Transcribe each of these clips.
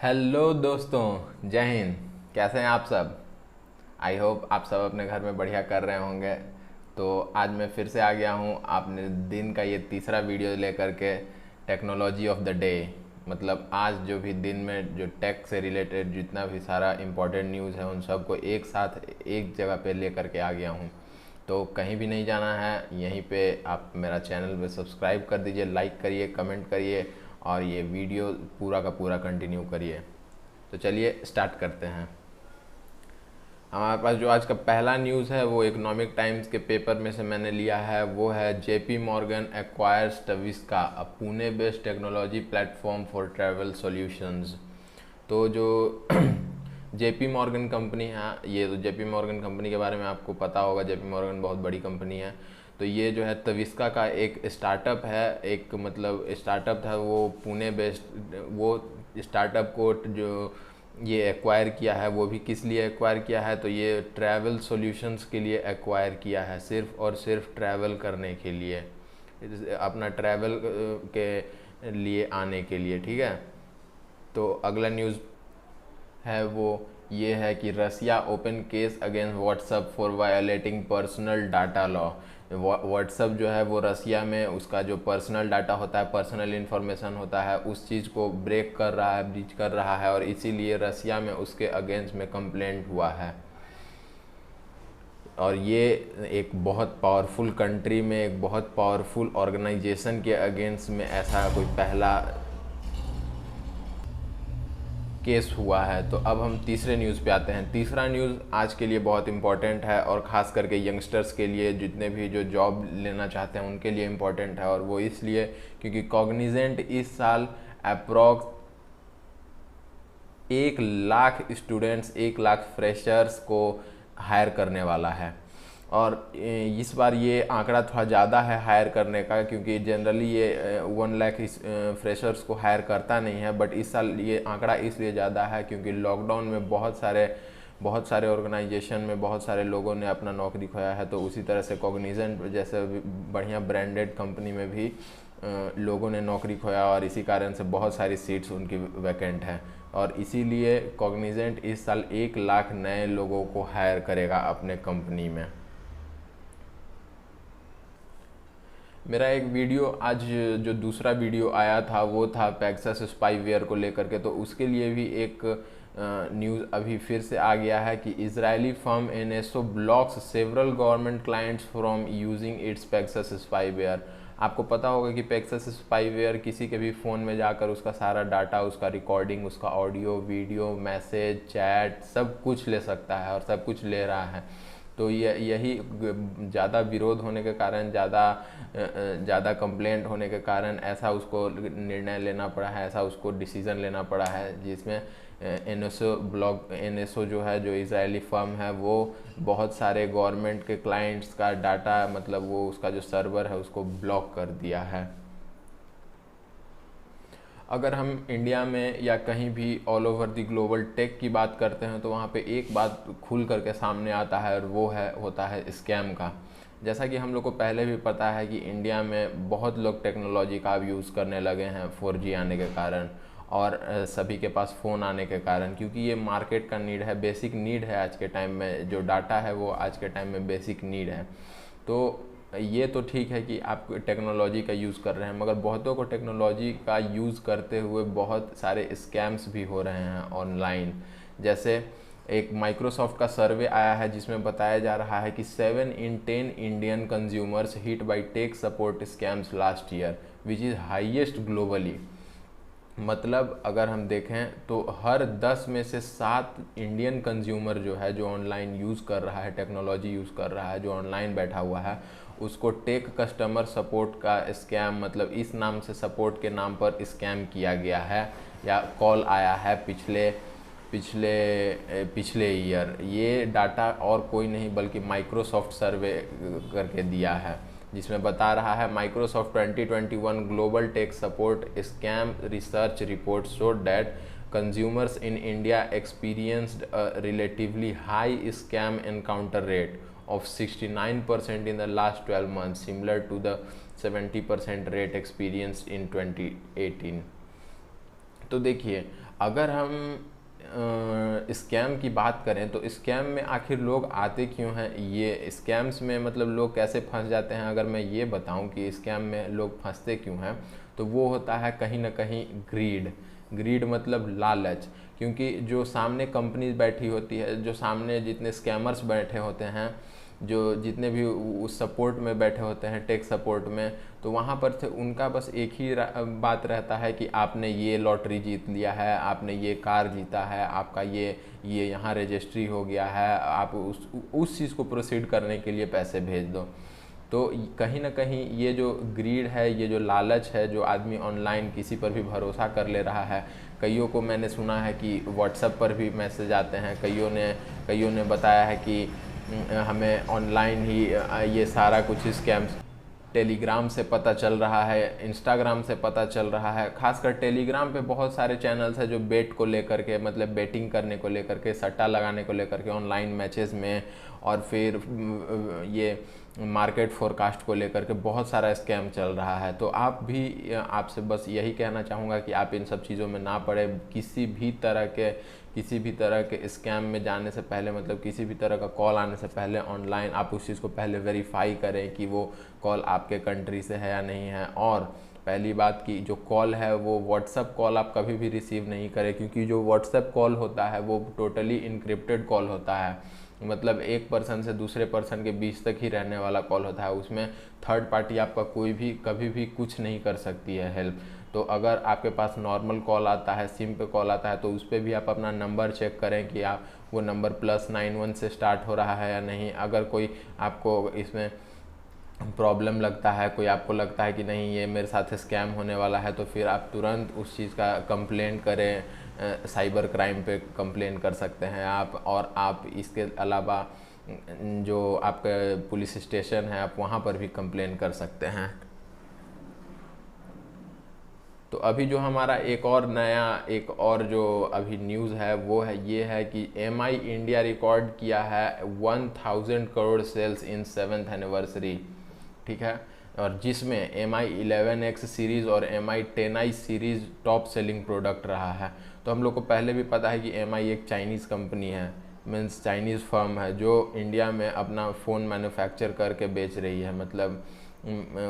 Hello दोस्तों, जय हिंद। कैसे हैं आप सब? आई होप आप सब अपने घर में बढ़िया कर रहे होंगे। तो आज मैं फिर से आ गया हूँ आपने दिन का ये तीसरा वीडियो लेकर के, टेक्नोलॉजी ऑफ द डे। मतलब आज जो भी दिन में जो टेक से रिलेटेड जितना भी सारा इम्पोर्टेंट न्यूज़ है उन सबको एक साथ एक जगह पे लेकर के आ गया हूँ। तो कहीं भी नहीं जाना है, यहीं पे आप मेरा चैनल पे सब्सक्राइब कर दीजिए, लाइक करिए, कमेंट करिए और ये वीडियो पूरा का पूरा कंटिन्यू करिए। तो चलिए स्टार्ट करते हैं। हमारे पास जो आज का पहला न्यूज़ है वो इकोनॉमिक टाइम्स के पेपर में से मैंने लिया है। वो है JP Morgan acquires Tavisca, a Pune based technology platform for travel solutions. तो जो जेपी मॉर्गन कंपनी है, ये तो जेपी मॉर्गन कंपनी के बारे में आपको पता होगा। जेपी मॉर्गन बहुत बड़ी कंपनी है। तो ये जो है तविस्का का एक स्टार्टअप है, एक मतलब स्टार्टअप था, वो पुणे बेस्ड। वो स्टार्टअप को जो ये एक्वायर किया है वो भी किस लिए एक्वायर किया है, तो ये ट्रैवल सॉल्यूशंस के लिए एक्वायर किया है, सिर्फ और सिर्फ ट्रैवल करने के लिए, अपना ट्रैवल के लिए आने के लिए। ठीक है। तो अगला न्यूज़ है वो ये है कि Russia open case against WhatsApp for violating personal data law. WhatsApp जो है वो रसिया में उसका जो पर्सनल डाटा होता है, पर्सनल इन्फॉर्मेशन होता है, उस चीज़ को ब्रेक कर रहा है, ब्रीच कर रहा है, और इसीलिए रसिया में उसके अगेंस्ट में कंप्लेंट हुआ है। और ये एक बहुत पावरफुल कंट्री में, एक बहुत पावरफुल ऑर्गेनाइजेशन के अगेंस्ट में ऐसा कोई पहला केस हुआ है। तो अब हम तीसरे न्यूज़ पे आते हैं। तीसरा न्यूज़ आज के लिए बहुत इम्पॉर्टेंट है, और ख़ास करके यंगस्टर्स के लिए, जितने भी जो जॉब लेना चाहते हैं उनके लिए इम्पॉर्टेंट है। और वो इसलिए क्योंकि कॉग्निजेंट इस साल approx 1 lakh students, 1 lakh freshers को हायर करने वाला है। और इस बार ये आंकड़ा थोड़ा ज़्यादा है हायर करने का, क्योंकि जनरली ये 1 लाख फ्रेशर्स को हायर करता नहीं है। बट इस साल ये आंकड़ा इसलिए ज़्यादा है क्योंकि लॉकडाउन में बहुत सारे ऑर्गेनाइजेशन में बहुत सारे लोगों ने अपना नौकरी खोया है। तो उसी तरह से कॉग्निजेंट जैसे बढ़िया ब्रांडेड कंपनी में भी लोगों ने नौकरी खोया, और इसी कारण से बहुत सारी सीट्स उनकी वैकेंट हैं। और इसीलिए कॉग्निजेंट इस साल 1 लाख नए लोगों को हायर करेगा अपने कंपनी में। मेरा एक वीडियो आज जो दूसरा वीडियो आया था वो था पेगासस स्पाईवेयर को लेकर के। तो उसके लिए भी एक न्यूज़ अभी फिर से आ गया है कि Israeli firm NSO blocks several government clients from using its Pegasus spyware. आपको पता होगा कि पेगासस स्पाईवेयर किसी के भी फ़ोन में जाकर उसका सारा डाटा, उसका रिकॉर्डिंग, उसका ऑडियो वीडियो मैसेज चैट सब कुछ ले सकता है, और सब कुछ ले रहा है। तो यही ज़्यादा विरोध होने के कारण, ज़्यादा कंप्लेंट होने के कारण ऐसा उसको निर्णय लेना पड़ा है, ऐसा उसको डिसीज़न लेना पड़ा है, जिसमें एनएसओ जो है, जो इजरायली फर्म है, वो बहुत सारे गवर्नमेंट के क्लाइंट्स का डाटा, मतलब वो उसका जो सर्वर है उसको ब्लॉक कर दिया है। अगर हम इंडिया में या कहीं भी all over the global tech की बात करते हैं तो वहाँ पे एक बात खुल करके सामने आता है, और वो होता है स्कैम का। जैसा कि हम लोग को पहले भी पता है कि इंडिया में बहुत लोग टेक्नोलॉजी का अब यूज़ करने लगे हैं 4G आने के कारण, और सभी के पास फ़ोन आने के कारण, क्योंकि ये मार्केट का नीड है, बेसिक नीड है। आज के टाइम में जो डाटा है वो आज के टाइम में बेसिक नीड है। तो ये तो ठीक है कि आप टेक्नोलॉजी का यूज़ कर रहे हैं, मगर बहुतों को टेक्नोलॉजी का यूज़ करते हुए बहुत सारे स्कैम्स भी हो रहे हैं ऑनलाइन। जैसे एक माइक्रोसॉफ्ट का सर्वे आया है जिसमें बताया जा रहा है कि 7 in 10 Indian consumers hit by tech support scams last year, which is highest globally. मतलब अगर हम देखें तो हर 10 में से 7 इंडियन कंज्यूमर जो है, जो ऑनलाइन यूज़ कर रहा है, टेक्नोलॉजी यूज़ कर रहा है, जो ऑनलाइन बैठा हुआ है, उसको टेक कस्टमर सपोर्ट का स्कैम, मतलब इस नाम से सपोर्ट के नाम पर स्कैम किया गया है, या कॉल आया है पिछले पिछले पिछले ईयर। ये डाटा और कोई नहीं बल्कि माइक्रोसॉफ्ट सर्वे करके दिया है, जिसमें बता रहा है Microsoft 2021 global tech support scam research report showed that consumers in India experienced a relatively high scam encounter rate of 69% in the last 12 months, similar to the 70% rate experienced in 2018। तो देखिए, अगर हम स्कैम की बात करें तो scam में आखिर लोग आते क्यों हैं, ये स्कैम्स में मतलब लोग कैसे फंस जाते हैं, अगर मैं ये बताऊं कि स्कैम में लोग फंसते क्यों हैं, तो वो होता है कहीं ना कहीं ग्रीड मतलब लालच। क्योंकि जो सामने कंपनीज बैठी होती है, जो सामने जितने स्कैमर्स बैठे होते हैं, जो जितने भी उस सपोर्ट में बैठे होते हैं, टेक सपोर्ट में, तो वहाँ पर से उनका बस एक ही बात रहता है कि आपने ये लॉटरी जीत लिया है, आपने ये कार जीता है, आपका ये यहाँ रजिस्ट्री हो गया है, आप उस चीज़ को प्रोसीड करने के लिए पैसे भेज दो। तो कहीं ना कहीं ये जो ग्रीड है, ये जो लालच है, जो आदमी ऑनलाइन किसी पर भी भरोसा कर ले रहा है। कईयों को मैंने सुना है कि व्हाट्सएप पर भी मैसेज आते हैं, कईयों ने बताया है कि हमें ऑनलाइन ही ये सारा कुछ स्कैम्स टेलीग्राम से पता चल रहा है, इंस्टाग्राम से पता चल रहा है। खासकर टेलीग्राम पे बहुत सारे चैनल्स हैं जो बेट को लेकर के, मतलब बेटिंग करने को लेकर के, सट्टा लगाने को लेकर के ऑनलाइन मैचेस में, और फिर ये मार्केट फोरकास्ट को लेकर के बहुत सारा स्कैम चल रहा है। तो आप भी, आपसे बस यही कहना चाहूँगा कि आप इन सब चीज़ों में ना पड़े। किसी भी तरह के स्कैम में जाने से पहले, मतलब किसी भी तरह का कॉल आने से पहले ऑनलाइन आप उस चीज़ को पहले वेरीफाई करें कि वो कॉल आपके कंट्री से है या नहीं है। और पहली बात कि जो कॉल है वो व्हाट्सएप कॉल आप कभी भी रिसीव नहीं करें, क्योंकि जो व्हाट्सएप कॉल होता है वो टोटली इनक्रिप्टेड कॉल होता है। मतलब एक पर्सन से दूसरे पर्सन के बीच तक ही रहने वाला कॉल होता है, उसमें थर्ड पार्टी आपका कोई भी कभी भी कुछ नहीं कर सकती है हेल्प। तो अगर आपके पास नॉर्मल कॉल आता है, सिम पे कॉल आता है, तो उस पर भी आप अपना नंबर चेक करें कि आप वो नंबर +91 से स्टार्ट हो रहा है या नहीं। अगर कोई आपको इसमें प्रॉब्लम लगता है, कोई आपको लगता है कि नहीं ये मेरे साथ स्कैम होने वाला है, तो फिर आप तुरंत उस चीज़ का कंप्लेन करें, साइबर क्राइम पे कंप्लेन कर सकते हैं आप। और आप इसके अलावा जो आपका पुलिस स्टेशन है, आप वहाँ पर भी कंप्लेन कर सकते हैं। तो अभी जो हमारा एक और जो अभी न्यूज़ है वो है ये है कि MI इंडिया रिकॉर्ड किया है 1000 करोड़ सेल्स इन 7th एनिवर्सरी, ठीक है। और जिसमें MI 11X सीरीज़ और MI 10i series top selling product रहा है। तो हम लोग को पहले भी पता है कि MI एक चाइनीज़ कंपनी है, मीन्स चाइनीज़ फर्म है, जो इंडिया में अपना फ़ोन मैन्युफैक्चर करके बेच रही है। मतलब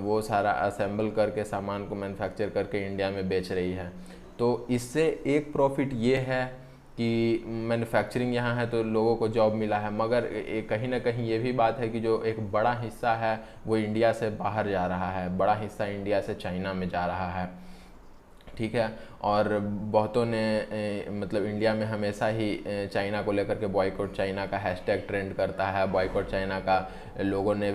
वो सारा असेंबल करके सामान को मैन्युफैक्चर करके इंडिया में बेच रही है। तो इससे एक प्रॉफिट ये है कि मैन्युफैक्चरिंग यहाँ है तो लोगों को जॉब मिला है, मगर कहीं ना कहीं ये भी बात है कि जो एक बड़ा हिस्सा है वो इंडिया से बाहर जा रहा है, बड़ा हिस्सा इंडिया से चाइना में जा रहा है, ठीक है। और बहुतों ने मतलब इंडिया में हमेशा ही चाइना को लेकर के बॉयकॉट चाइना का हैशटैग ट्रेंड करता है, बॉयकॉट चाइना का लोगों ने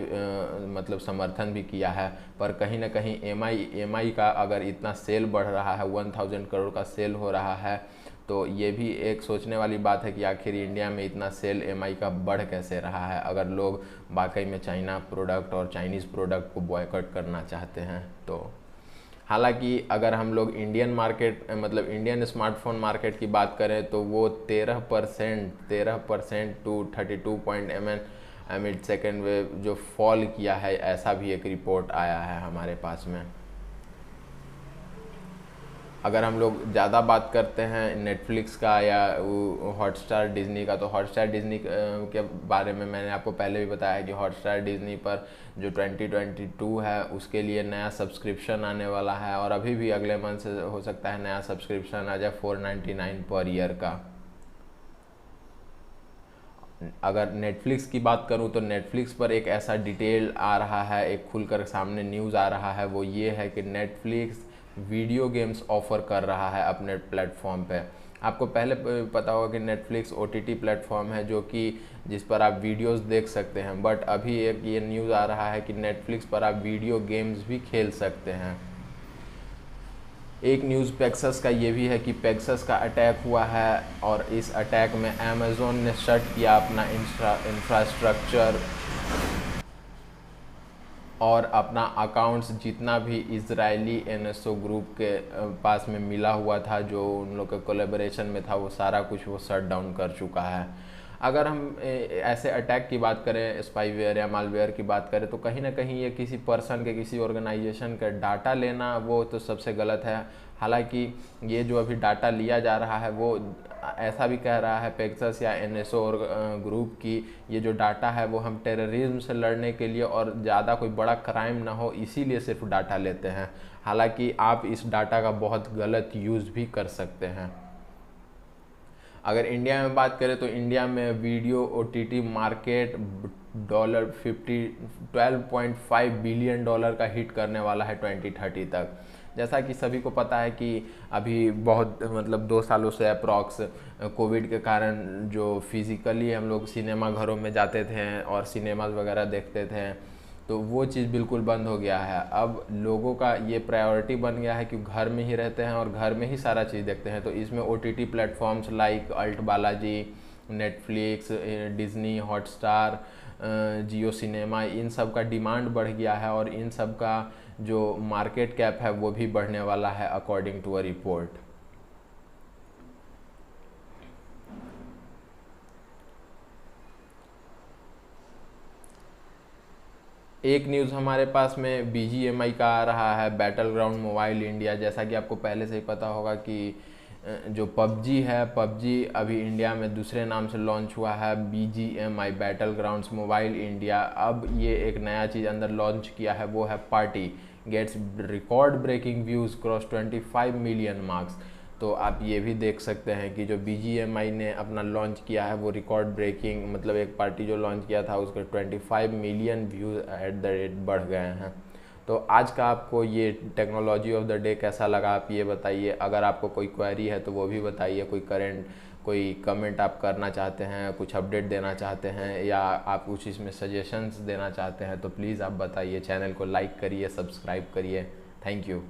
मतलब समर्थन भी किया है। पर कहीं ना कहीं एमआई का अगर इतना सेल बढ़ रहा है, 1000 करोड़ का सेल हो रहा है, तो ये भी एक सोचने वाली बात है कि आखिर इंडिया में इतना सेल एमआई का बढ़ कैसे रहा है, अगर लोग वाकई में चाइना प्रोडक्ट और चाइनीज़ प्रोडक्ट को बॉयकॉट करना चाहते हैं। तो हालांकि अगर हम लोग इंडियन मार्केट मतलब इंडियन स्मार्टफोन मार्केट की बात करें तो वो 13% टू 32 एमिड सेकेंड वेव जो फॉल किया है, ऐसा भी एक रिपोर्ट आया है हमारे पास में। अगर हम लोग ज़्यादा बात करते हैं नेटफ्लिक्स का या हॉटस्टार डिज़नी का, तो हॉटस्टार डिज़नी के बारे में मैंने आपको पहले भी बताया कि हॉटस्टार डिज़नी पर जो 2022 है उसके लिए नया सब्सक्रिप्शन आने वाला है, और अभी भी अगले मंथ से हो सकता है नया सब्सक्रिप्शन आ जाए 499 पर ईयर का। अगर नेटफ्लिक्स की बात करूं तो नेटफ्लिक्स पर एक ऐसा डिटेल आ रहा है, एक खुलकर सामने न्यूज़ आ रहा है, वो ये है कि नेटफ्लिक्स वीडियो गेम्स ऑफ़र कर रहा है अपने प्लेटफॉर्म पे। आपको पहले पता होगा कि नेटफ्लिक्स OTT प्लेटफॉर्म है जो कि जिस पर आप वीडियोस देख सकते हैं, बट अभी एक ये न्यूज़ आ रहा है कि नेटफ्लिक्स पर आप वीडियो गेम्स भी खेल सकते हैं। एक न्यूज़ पेगासस का ये भी है कि पेगासस का अटैक हुआ है, और इस अटैक में अमेज़ॉन ने शट किया अपना इंफ्रास्ट्रक्चर और अपना अकाउंट्स जितना भी इजरायली NSO ग्रुप के पास में मिला हुआ था, जो उन लोग के कोलैबोरेशन में था, वो सारा कुछ वो शट डाउन कर चुका है। अगर हम ऐसे अटैक की बात करें, स्पाईवेयर या मालवेयर की बात करें, तो कहीं ना कहीं ये किसी पर्सन के, किसी ऑर्गेनाइजेशन का डाटा लेना वो तो सबसे गलत है। हालांकि ये जो अभी डाटा लिया जा रहा है वो ऐसा भी कह रहा है पेगासस या एनएसओ और ग्रुप की ये जो डाटा है वो हम टेररिज्म से लड़ने के लिए और ज़्यादा कोई बड़ा क्राइम ना हो इसीलिए सिर्फ डाटा लेते हैं। हालांकि आप इस डाटा का बहुत गलत यूज़ भी कर सकते हैं। अगर इंडिया में बात करें तो इंडिया में वीडियो ओटीटी मार्केट $12.5 बिलियन का हिट करने वाला है 2030 तक। जैसा कि सभी को पता है कि अभी बहुत मतलब 2 सालों से अप्रॉक्स कोविड के कारण जो फिज़िकली हम लोग सिनेमा घरों में जाते थे और सिनेमाज वगैरह देखते थे तो वो चीज़ बिल्कुल बंद हो गया है। अब लोगों का ये प्रायोरिटी बन गया है कि घर में ही रहते हैं और घर में ही सारा चीज़ देखते हैं। तो इसमें OTT platforms like ALT Balaji, Netflix, Disney Hotstar, Jio cinema, इन सब का डिमांड बढ़ गया है और इन सब का जो मार्केट कैप है वो भी बढ़ने वाला है अकॉर्डिंग टू अ रिपोर्ट। एक न्यूज़ हमारे पास में बीजीएमआई का आ रहा है, बैटल ग्राउंड मोबाइल इंडिया। जैसा कि आपको पहले से ही पता होगा कि जो पबजी है, पबजी अभी इंडिया में दूसरे नाम से लॉन्च हुआ है, BGMI battle grounds mobile India. अब ये एक नया चीज़ अंदर लॉन्च किया है, वो है party gets record breaking views cross 25 million marks. तो आप ये भी देख सकते हैं कि जो बीजीएमआई ने अपना लॉन्च किया है वो रिकॉर्ड ब्रेकिंग, मतलब एक पार्टी जो लॉन्च किया था उसके 25 million views at the rate बढ़ गए हैं। तो आज का आपको ये टेक्नोलॉजी ऑफ द डे कैसा लगा आप ये बताइए। अगर आपको कोई क्वेरी है तो वो भी बताइए, कोई कमेंट आप करना चाहते हैं, कुछ अपडेट देना चाहते हैं या आप कुछ इसमें सजेशंस देना चाहते हैं तो प्लीज़ आप बताइए। चैनल को लाइक करिए, सब्सक्राइब करिए। Thank you.